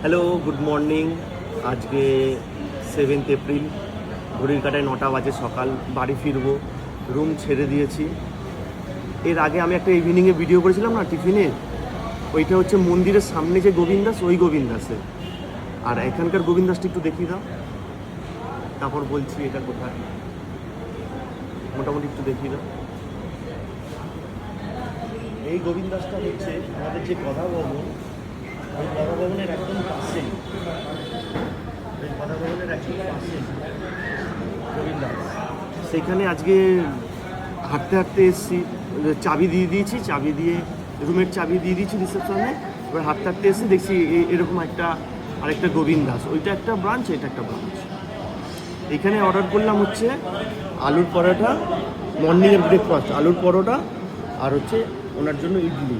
Hello, good morning. আজকে 7th April, ঘড়ির কাঁটায় 9টা বাজে সকাল। বাড়ি ফিরবো, রুম ছেড়ে দিয়েছি। এর আগে আমি একটা ইভিনিংয়ে ভিডিও করেছিলাম না টিফিনে, ওইটা হচ্ছে মন্দিরের সামনে যে গোবিন্দাস, ওই গোবিন্দাসে। আর এখানকার গোবিন্দাসটা একটু দেখিয়ে দাও, তারপর বলছি এটা কোথায়। মোটামুটি একটু দেখিয়ে দাও। এই গোবিন্দাসটা হচ্ছে আমাদের যে গদা ভবন, ওই গদা ভবনের একদম পাশেই, ওই গদা ভবনের একদম পাশেই গোবিন্দাস। সেখানে আজকে হাঁটতে হাঁটতে এসেছি, চাবি দিয়ে দিয়েছি, চাবি দিয়ে রুমের চাবি দিয়ে দিয়েছি রিসেপশনে। এবার হাঁটতে হাঁটতে এসে দেখছি এরকম একটা আরেকটা গোবিন্দাস, ওইটা একটা ব্রাঞ্চ, এটা একটা ব্রাঞ্চ। এখানে অর্ডার করলাম হচ্ছে আলুর পরোটা, মর্নিংয়ের ব্রেকফাস্ট, আলুর পরোটা আর হচ্ছে ওনার জন্য ইডলি।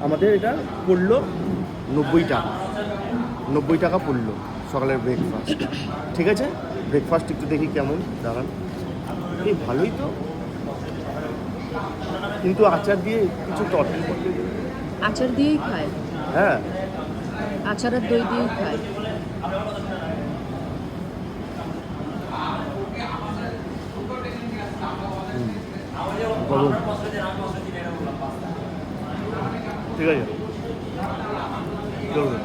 আমাদের এটা পড়লো 90 টাকা পড়লো সকালের ব্রেকফাস্ট। ঠিক আছে, ব্রেকফাস্ট একটু দেখি কেমন, দাঁড়ান। এই ভালোই তো, কিন্তু আচার দিয়ে কিছু তরকারি করতে। আচার দিয়েই খায়, হ্যাঁ, আচার আর দই দিয়েই খায়। গরম। ঠিক আছে, চলবে।